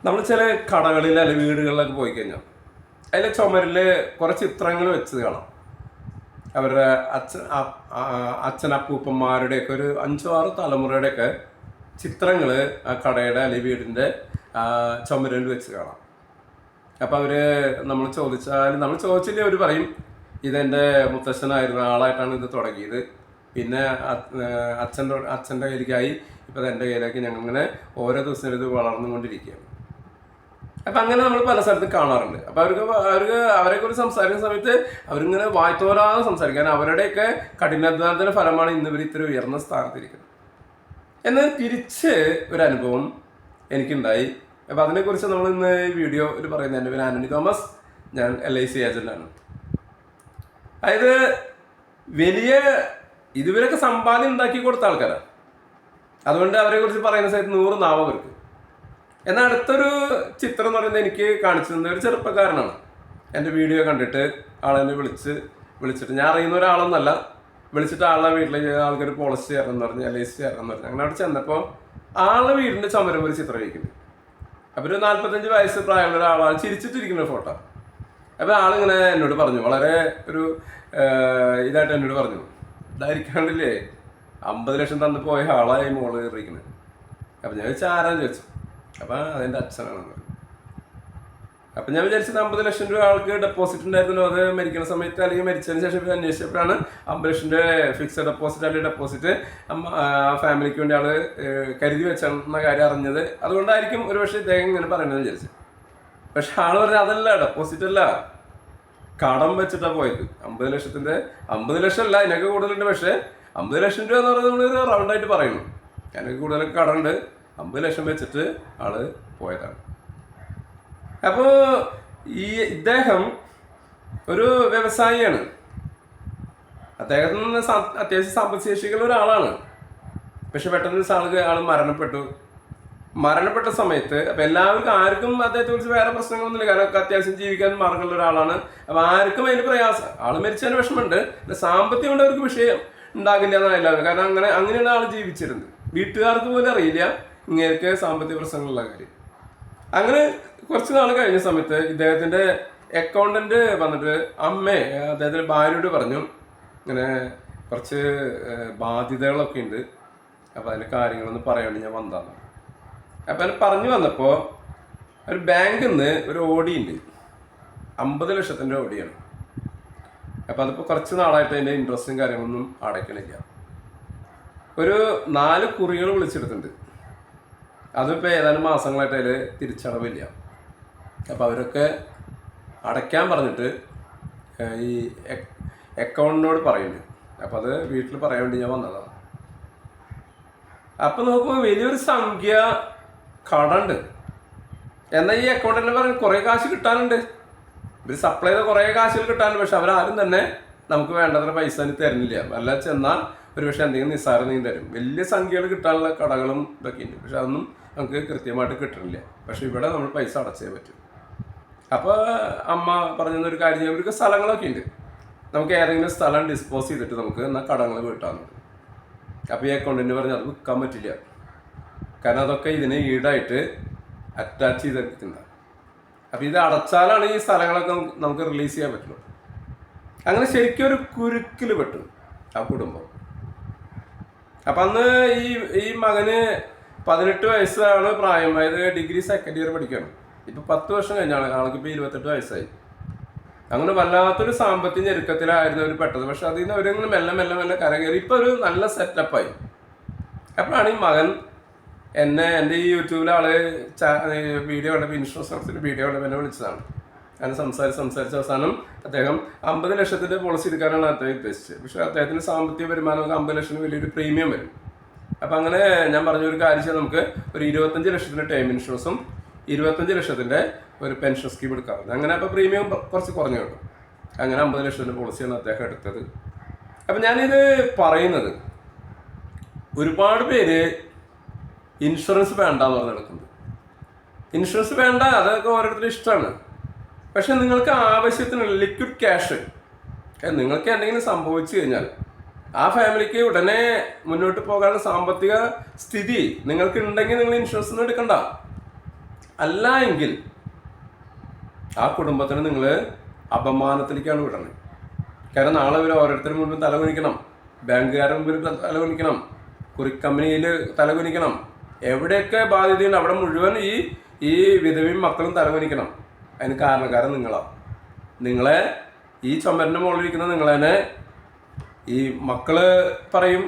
നമ്മൾ ചില കടകളിൽ അല്ലെങ്കിൽ വീടുകളിലൊക്കെ പോയി കഴിഞ്ഞാൽ അതിലെ ചുമരിൽ കുറേ ചിത്രങ്ങൾ വെച്ച് കാണാം. അവരുടെ അച്ഛനപ്പൂപ്പന്മാരുടെയൊക്കെ ഒരു 5-6 തലമുറയുടെയൊക്കെ ചിത്രങ്ങൾ ആ കടയുടെ അല്ലെങ്കിൽ വീടിൻ്റെ ചുമരിൽ വെച്ച് കാണാം. അപ്പോൾ നമ്മൾ ചോദിച്ചില്ലേ അവർ പറയും ഇതെൻ്റെ മുത്തശ്ശനായിരുന്ന ആളായിട്ടാണ് ഇത് തുടങ്ങിയത്, പിന്നെ അച്ഛൻ്റെ കയ്യിലേക്കായി, ഇപ്പോൾ എൻ്റെ കയ്യിലേക്ക് ഞങ്ങളിങ്ങനെ ഓരോ ദിവസവും ഇത് വളർന്നുകൊണ്ടിരിക്കുകയാണ്. അപ്പം അങ്ങനെ നമ്മൾ പല സ്ഥലത്തും കാണാറുണ്ട്. അപ്പം അവരെക്കുറിച്ച് സംസാരിക്കുന്ന സമയത്ത് അവരിങ്ങനെ വായ്ത്തോരാതെ സംസാരിക്കാൻ അവരുടെയൊക്കെ കഠിനാധ്വാനത്തിൻ്റെ ഫലമാണ് ഇന്നിവർ ഇത്ര ഉയർന്ന സ്ഥാനത്തിരിക്കുന്നത്. എന്നാൽ തിരിച്ച് ഒരു അനുഭവം എനിക്കുണ്ടായി. അപ്പം അതിനെക്കുറിച്ച് നമ്മൾ ഇന്ന് ഈ വീഡിയോയിൽ പറയുന്നത്. എൻ്റെ പേര് ആന്റണി തോമസ്, ഞാൻ LIC ഏജൻ്റാണ്. അതായത് ഇതുവരെയൊക്കെ സമ്പാദ്യം ഉണ്ടാക്കി കൊടുത്ത ആൾക്കാരാണ്. അതുകൊണ്ട് അവരെക്കുറിച്ച് പറയുന്ന സമയത്ത് 100 നാവ് അവർക്ക്. എന്നാൽ അടുത്തൊരു ചിത്രം എന്ന് പറയുന്നത് എനിക്ക് കാണിച്ചു തന്ന ഒരു ചെറുപ്പക്കാരനാണ്. എൻ്റെ വീഡിയോ കണ്ടിട്ട് ആളെന്നെ വിളിച്ചിട്ട്, ഞാൻ അറിയുന്ന ഒരാളൊന്നല്ല, വിളിച്ചിട്ട് ആളുടെ വീട്ടിലേക്ക് ആൾക്കാർ പോളിസി ചേരണമെന്ന് പറഞ്ഞ് LIC ചേരണമെന്ന് പറഞ്ഞു. അങ്ങനെ അവിടെ ചെന്നപ്പോൾ ആളുടെ വീടിൻ്റെ ചുമരം ഒരു ചിത്രം വയ്ക്കുന്നു. അപ്പോൾ ഒരു 45 വയസ്സ് പ്രായമുള്ള ഒരാളാണ്, ചിരിച്ചിട്ടിരിക്കുന്ന ഫോട്ടോ. അപ്പോൾ ആളിങ്ങനെ എന്നോട് പറഞ്ഞു, വളരെ ഒരു ഇതായിട്ട് എന്നോട് പറഞ്ഞു, ഇതായിരിക്കാണ്ടില്ലേ 50 ലക്ഷം തന്നു പോയ ആളായി മോള് കയറിയിരിക്കുന്നത്. അപ്പം ഞാൻ ചോദിച്ചാൽ ആരാന്ന് ചോദിച്ചു. അപ്പം അതെൻ്റെ അച്ഛനാണെന്ന് പറഞ്ഞു. അപ്പം ഞാൻ വിചാരിച്ചത് 50 ലക്ഷം രൂപ ആൾക്ക് ഡെപ്പോസിറ്റ് ഉണ്ടായിരുന്നല്ലോ, അത് മരിക്കുന്ന സമയത്ത് അല്ലെങ്കിൽ മരിച്ചതിന് ശേഷം അന്വേഷിച്ചപ്പോഴാണ് 50 ലക്ഷം രൂപ ഫിക്സഡ് ഡെപ്പോസിറ്റ് അല്ലെങ്കിൽ ഡെപ്പോസിറ്റ് ഫാമിലിക്ക് വേണ്ടി ആൾ കരുതി വെച്ചെന്ന കാര്യം അറിഞ്ഞത്. അതുകൊണ്ടായിരിക്കും ഒരു പക്ഷേ ഇദ്ദേഹം ഇങ്ങനെ പറയണമെന്ന് വിചാരിച്ചു. പക്ഷെ ആൾ പറഞ്ഞത് അതല്ല, ഡെപ്പോസിറ്റ് അല്ല, കടം വെച്ചിട്ടാണ് പോയത്. 50 ലക്ഷം അല്ല, അതിനൊക്കെ കൂടുതലുണ്ട്. പക്ഷേ 50 ലക്ഷം രൂപ എന്ന് പറയുന്നത് നമ്മളൊരു റൗണ്ടായിട്ട് പറയുന്നു. അതിനൊക്കെ കൂടുതലൊക്കെ കടമുണ്ട്. 50 ലക്ഷം വെച്ചിട്ട് ആള് പോയതാണ്. അപ്പോൾ ഇദ്ദേഹം ഒരു വ്യവസായിയാണ്. അദ്ദേഹത്തിന് അത്യാവശ്യം സാമ്പത്തികശേഷിയുള്ള ഒരാളാണ്. പക്ഷെ പെട്ടെന്ന് ആൾ മരണപ്പെട്ട സമയത്ത് അപ്പം എല്ലാവർക്കും ആർക്കും അദ്ദേഹത്തെ കുറിച്ച് വേറെ പ്രശ്നങ്ങളൊന്നുമില്ല, കാരണം അത്യാവശ്യം ജീവിക്കാൻ മാർഗമുള്ള ഒരാളാണ്. അപ്പം ആർക്കും അതിന് പ്രയാസം, ആൾ മരിച്ചതിന് വിഷമമുണ്ട്, സാമ്പത്തികം കൊണ്ട് അവർക്ക് വിഷയം ഉണ്ടാകില്ല എന്നാണ് എല്ലാവരും. കാരണം അങ്ങനെയാണ് ആൾ ജീവിച്ചിരുന്നത്. വീട്ടുകാർക്ക് പോലും അറിയില്ല ഇങ്ങനെയൊക്കെ സാമ്പത്തിക പ്രശ്നങ്ങളുള്ള കാര്യം. അങ്ങനെ കുറച്ച് നാൾ കഴിഞ്ഞ സമയത്ത് ഇദ്ദേഹത്തിൻ്റെ അക്കൗണ്ടന്റ് വന്നിട്ട് അദ്ദേഹത്തിൻ്റെ ഭാര്യയോട് പറഞ്ഞു, ഇങ്ങനെ കുറച്ച് ബാധ്യതകളൊക്കെ ഉണ്ട്, അപ്പോൾ അതിൻ്റെ കാര്യങ്ങളൊന്നും പറയാൻ വേണ്ടി ഞാൻ വന്നതാണ്. അപ്പം അതിന് പറഞ്ഞു വന്നപ്പോൾ ഒരു ബാങ്കിൽ നിന്ന് ഒരു ഓടി ഉണ്ട്, 50 ലക്ഷത്തിൻ്റെ ഓടിയാണ്. അപ്പം അതിപ്പോൾ കുറച്ച് നാളായിട്ട് അതിൻ്റെ ഇൻട്രസ്റ്റും കാര്യങ്ങളൊന്നും അടയ്ക്കണില്ല. ഒരു 4 കുറികൾ വിളിച്ചെടുത്തിട്ടുണ്ട്. അതിപ്പോൾ ഏതാനും മാസങ്ങളായിട്ട് അതിൽ തിരിച്ചടവില്ല. അപ്പോൾ അവരൊക്കെ അടയ്ക്കാൻ പറഞ്ഞിട്ട് ഈ അക്കൗണ്ടിനോട് പറയുന്നുണ്ട്. അപ്പോൾ അത് വീട്ടിൽ പറയാൻ വേണ്ടി ഞാൻ വന്നതാണ്. അപ്പം നോക്കുമ്പോൾ വലിയൊരു സംഖ്യ കടമുണ്ട്. എന്നാൽ ഈ അക്കൗണ്ടിനെ പറഞ്ഞ് കുറേ കാശ് കിട്ടാനുണ്ട്, ഇവർ സപ്ലൈ ചെയ്ത കുറേ കാശുകൾ കിട്ടാനുണ്ട്. പക്ഷെ അവരാരും തന്നെ നമുക്ക് വേണ്ടത്ര പൈസ തരുന്നില്ല. വല്ല ചെന്നാൽ ഒരു പക്ഷേ എന്തെങ്കിലും നിസ്സാരം തരും. വലിയ സംഖ്യകൾ കിട്ടാനുള്ള കടകളും ഇതൊക്കെ ഉണ്ട്, പക്ഷെ അതൊന്നും നമുക്ക് കൃത്യമായിട്ട് കിട്ടണില്ല. പക്ഷെ ഇവിടെ നമ്മൾ പൈസ അടച്ചേ പറ്റും. അപ്പോൾ അമ്മ പറഞ്ഞൊരു കാര്യം, ഇവർക്ക് സ്ഥലങ്ങളൊക്കെ ഉണ്ട്, നമുക്ക് ഏതെങ്കിലും സ്ഥലം ഡിസ്പോസ് ചെയ്തിട്ട് നമുക്ക് എന്നാൽ കടങ്ങൾ വീട്ടാന്ന്. അപ്പോൾ ഈ അക്കൗണ്ടിന് പറഞ്ഞ് അത് വിൽക്കാൻ പറ്റില്ല, കാരണം അതൊക്കെ ഇതിന് ഈടായിട്ട് അറ്റാച്ച് ചെയ്തിരിക്കുന്നത്. അപ്പോൾ ഇത് അടച്ചാലാണ് ഈ സ്ഥലങ്ങളൊക്കെ നമുക്ക് റിലീസ് ചെയ്യാൻ പറ്റുള്ളൂ. അങ്ങനെ ശരിക്കും ഒരു കുരുക്കിൽ പെട്ടു ആ കുടുംബം. അപ്പം അന്ന് ഈ മകന് 18 വയസ്സാണ് പ്രായം, അതായത് ഡിഗ്രി സെക്കൻഡ് ഇയർ പഠിക്കുകയാണ്. ഇപ്പം 10 വർഷം കഴിഞ്ഞാണ്, ആൾക്കിപ്പോൾ 28 വയസ്സായി. അങ്ങനെ വല്ലാത്തൊരു സാമ്പത്തിക ഞെരുക്കത്തിലായിരുന്നു അവർ പെട്ടത്. പക്ഷെ അതിൽ നിന്ന് അവരിങ്ങനെ മെല്ലെ കരകയറി ഇപ്പോൾ ഒരു നല്ല സെറ്റപ്പായി. അപ്പോഴാണ് ഈ മകൻ എൻ്റെ ഈ യൂട്യൂബിലെ വീഡിയോ കണ്ടപ്പോൾ, ഇൻഷുറൻസിൻ്റെ വീഡിയോ കണ്ടപ്പോൾ എന്നെ വിളിച്ചതാണ്. അങ്ങനെ സംസാരിച്ച അവസാനം അദ്ദേഹം 50 ലക്ഷത്തിൻ്റെ പോളിസി എടുക്കാനാണ് അദ്ദേഹം ഉദ്ദേശിച്ചത്. പക്ഷേ അദ്ദേഹത്തിൻ്റെ സാമ്പത്തിക വരുമാനം 50 ലക്ഷത്തിന് വലിയൊരു പ്രീമിയം വരും. അപ്പം അങ്ങനെ ഞാൻ പറഞ്ഞൊരു കാര്യം ചെയ്താൽ നമുക്ക് ഒരു 25 ലക്ഷത്തിൻ്റെ ടേം ഇൻഷുറൻസും 25 ലക്ഷത്തിൻ്റെ ഒരു പെൻഷൻ സ്കീം എടുക്കാറുണ്ട്. അങ്ങനെ അപ്പോൾ പ്രീമിയം കുറച്ച് കുറഞ്ഞു കിട്ടും. അങ്ങനെ 50 ലക്ഷത്തിൻ്റെ പോളിസിയാണ് അദ്ദേഹം എടുത്തത്. അപ്പം ഞാനിത് പറയുന്നത്, ഒരുപാട് പേര് ഇൻഷുറൻസ് വേണ്ടെന്ന് പറഞ്ഞ് നടക്കുന്നത്. ഇൻഷുറൻസ് വേണ്ട, അതൊക്കെ ഓരോരുത്തരും ഇഷ്ടമാണ്. പക്ഷെ നിങ്ങൾക്ക് ആവശ്യത്തിനുള്ള ലിക്വിഡ് ക്യാഷ്, നിങ്ങൾക്ക് എന്തെങ്കിലും സംഭവിച്ചു കഴിഞ്ഞാൽ ആ ഫാമിലിക്ക് ഉടനെ മുന്നോട്ട് പോകാനുള്ള സാമ്പത്തിക സ്ഥിതി നിങ്ങൾക്ക് ഉണ്ടെങ്കിൽ നിങ്ങൾ ഇൻഷുറൻസ് ഒന്നും എടുക്കണ്ട. അല്ല എങ്കിൽ ആ കുടുംബത്തിന് നിങ്ങൾ അപമാനത്തിലേക്കാണ് വിടണത്. കാരണം നാളെ ഇവർ ഓരോരുത്തരും മുൻപിൽ തലകുനിക്കണം, ബാങ്കുകാരുടെ മുമ്പിൽ തലകുനിക്കണം, കുറിക്കമ്പനിയിൽ തലകുനിക്കണം, എവിടെയൊക്കെ ബാധ്യതയുണ്ട് അവിടെ മുഴുവൻ ഈ വിധവയും മക്കളും തലകുനിക്കണം. അതിന് കാരണക്കാരൻ നിങ്ങളാണ്. നിങ്ങളെ ഈ ചുമരിൻ്റെ മുകളിലിരിക്കുന്ന നിങ്ങളെന്നെ ഈ മക്കള് പറയും,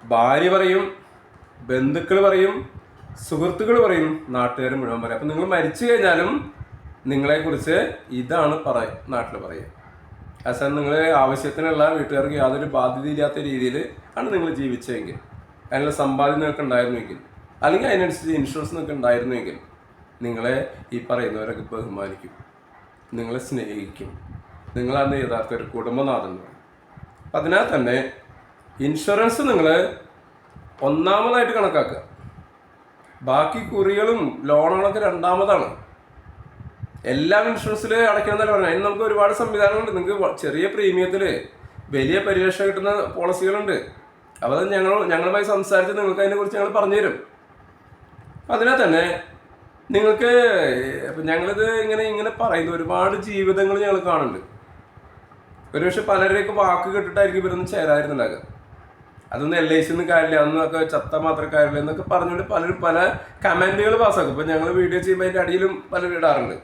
ഭാര്യ പറയും, ബന്ധുക്കൾ പറയും, സുഹൃത്തുക്കൾ പറയും, നാട്ടുകാർ മുഴുവൻ പറയും. അപ്പം നിങ്ങൾ മരിച്ചു കഴിഞ്ഞാലും നിങ്ങളെക്കുറിച്ച് ഇതാണ് നാട്ടിൽ പറയുക. അവസാനം നിങ്ങൾ ആവശ്യത്തിനുള്ള വീട്ടുകാർക്ക് യാതൊരു ബാധ്യതയില്ലാത്ത രീതിയിൽ ആണ് നിങ്ങൾ ജീവിച്ചതെങ്കിൽ, അതിനുള്ള സമ്പാദ്യം നിങ്ങൾക്ക് ഉണ്ടായിരുന്നുവെങ്കിൽ, അല്ലെങ്കിൽ അതിനനുസരിച്ച് ഇൻഷുറൻസ് നിങ്ങൾക്ക് ഉണ്ടായിരുന്നുവെങ്കിൽ നിങ്ങളെ ഈ പറയുന്നവരൊക്കെ ബഹുമാനിക്കും, നിങ്ങളെ സ്നേഹിക്കും. നിങ്ങളാണ് യഥാർത്ഥ ഒരു കുടുംബനാഥൻ എന്ന് പറയും. അപ്പം അതിനാൽ തന്നെ ഇൻഷുറൻസ് നിങ്ങൾ ഒന്നാമതായിട്ട് കണക്കാക്കുക. ബാക്കി കുറികളും ലോണുകളൊക്കെ രണ്ടാമതാണ്. എല്ലാം ഇൻഷുറൻസിൽ അടയ്ക്കണമെന്നല്ല പറഞ്ഞത്. അതിന് നമുക്ക് ഒരുപാട് സംവിധാനങ്ങളുണ്ട്. നിങ്ങൾക്ക് ചെറിയ പ്രീമിയത്തിൽ വലിയ പരിരക്ഷ കിട്ടുന്ന പോളിസികളുണ്ട്. അപ്പോൾ അത് ഞങ്ങളുമായി സംസാരിച്ച് നിങ്ങൾക്ക് അതിനെക്കുറിച്ച് ഞങ്ങൾ പറഞ്ഞുതരും. അതിനാൽ തന്നെ നിങ്ങൾക്ക് ഞങ്ങളിത് ഇങ്ങനെ പറയുന്നു, ഒരുപാട് ജീവിതങ്ങൾ ഞങ്ങൾ കാണുന്നുണ്ട്. ഒരുപക്ഷെ പലരെയൊക്കെ വാക്ക് കേട്ടിട്ടായിരിക്കും ഇവരൊന്നും ചേരായിരുന്നുണ്ടാകുക. അതൊന്നും LIC കാര്യമില്ല, അന്നൊക്കെ ചത്ത മാത്രം കാര്യമില്ല എന്നൊക്കെ പറഞ്ഞുകൊണ്ട് പലരും പല കമൻറ്റുകൾ പാസ്സാക്കും. ഇപ്പോൾ ഞങ്ങൾ വീഡിയോ ചെയ്യുമ്പോൾ അതിൻ്റെ അടിയിലും പലരും ഇടാറുണ്ട്,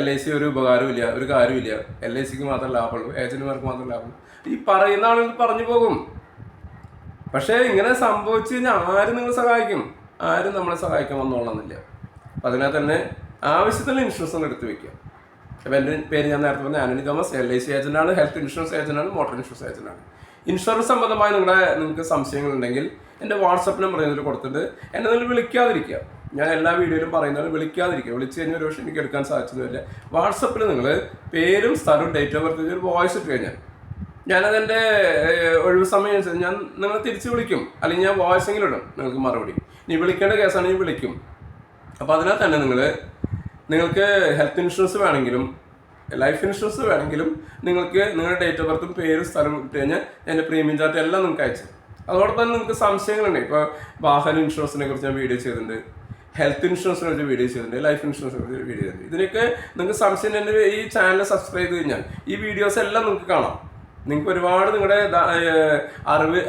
LIC ഒരു ഉപകാരമില്ല, ഒരു കാര്യമില്ല, LICക്ക് മാത്രം ലാഭമുള്ളൂ, ഏജന്റുമാർക്ക് മാത്രം ലാഭമുള്ളൂ. ഈ പറയുന്ന ആളുകൾ പറഞ്ഞു പോകും. പക്ഷേ ഇങ്ങനെ സംഭവിച്ചു കഴിഞ്ഞാൽ ആരും നിങ്ങൾ സഹായിക്കും? ആരും നമ്മളെ സഹായിക്കാൻ വന്നോളണമെന്നില്ല. അപ്പം അതിനാൽ തന്നെ ആവശ്യത്തിന് ഇൻഷുറൻസ് ഒന്ന് എടുത്ത് വയ്ക്കുക. അപ്പോൾ എൻ്റെ പേര് ഞാൻ നേരത്തെ പറഞ്ഞ ആന്റണി തോമസ്, LIC ഏജന്റാണ്, ഹെൽത്ത് ഇൻഷുറൻസ് ഏജന്റാണ്, മോട്ടോർ ഇൻഷുറൻസ് ഏജന്റാണ്. ഇൻഷുറൻസ് സംബന്ധമായി നിങ്ങൾക്ക് സംശയങ്ങളുണ്ടെങ്കിൽ എൻ്റെ വാട്സപ്പ് നമ്പർ ഇതിൽ കൊടുത്തിട്ട് എന്നെ നിങ്ങൾ വിളിക്കാതിരിക്കുക. ഞാൻ എല്ലാ വീഡിയോയിലും പറയുന്നത് വിളിക്കാതിരിക്കുക. വിളിച്ച് കഴിഞ്ഞാൽ ഒരു പക്ഷേ എനിക്ക് എടുക്കാൻ സാധിച്ചതുമില്ല. വാട്സപ്പിൽ നിങ്ങൾ പേരും സ്ഥലവും ഡേറ്റ് ഓഫ് ബർത്ത് ഒരു വോയിസ് ഇട്ട് കഴിഞ്ഞാൽ ഞാനതെൻ്റെ ഒഴിവ് സമയം അനുസരിച്ച് ഞാൻ നിങ്ങളെ തിരിച്ച് വിളിക്കും, അല്ലെങ്കിൽ ഞാൻ വോയിസെങ്കിലും ഇടും നിങ്ങൾക്ക് മറുപടി. ഇനി വിളിക്കേണ്ട കേസാണെങ്കിൽ വിളിക്കും. അപ്പോൾ അതിനാൽ തന്നെ നിങ്ങൾക്ക് ഹെൽത്ത് ഇൻഷുറൻസ് വേണമെങ്കിലും ലൈഫ് ഇൻഷുറൻസ് വേണമെങ്കിലും നിങ്ങൾക്ക് നിങ്ങളുടെ ഡേറ്റ് ഓഫ് ബർത്തും പേരും സ്ഥലം ഇട്ട് കഴിഞ്ഞാൽ എൻ്റെ പ്രീമിയം ചാർട്ട് എല്ലാം നിങ്ങൾക്ക് അയച്ചു. അതോടൊപ്പം തന്നെ നിങ്ങൾക്ക് സംശയങ്ങളുണ്ട്. ഇപ്പോൾ വാഹന ഇൻഷുറൻസിനെ കുറിച്ച് ഞാൻ വീഡിയോ ചെയ്തിട്ടുണ്ട്, ഹെൽത്ത് ഇൻഷുറൻസിനെ കുറിച്ച് വീഡിയോ ചെയ്തിട്ടുണ്ട്, ലൈഫ് ഇൻഷുറൻസിനെ കുറിച്ച് വീഡിയോ ചെയ്തിട്ടുണ്ട്. ഇതിനൊക്കെ നിങ്ങൾക്ക് സംശയം എൻ്റെ ഈ ചാനൽ സബ്സ്ക്രൈബ് ചെയ്ത് കഴിഞ്ഞാൽ ഈ വീഡിയോസ് എല്ലാം നിങ്ങൾക്ക് കാണാം. നിങ്ങൾക്ക് ഒരുപാട് നിങ്ങളുടെ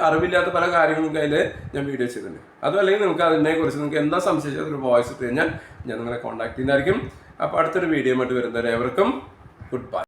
അറിവില്ലാത്ത പല കാര്യങ്ങളും അതിൽ ഞാൻ വീഡിയോ ചെയ്തിട്ടുണ്ട്. അതും അല്ലെങ്കിൽ നിങ്ങൾക്ക് അതിനെക്കുറിച്ച് നിങ്ങൾക്ക് എന്താ സംശയിച്ചത് ഒരു വോയിസ് ഇട്ട് കഴിഞ്ഞാൽ ഞാൻ നിങ്ങളെ കോൺടാക്ട് ചെയ്യുന്നതായിരിക്കും. അപ്പോൾ അടുത്തൊരു വീഡിയോ ആയിട്ട് വരുന്നവരെ ഏവർക്കും ഗുഡ് ബൈ.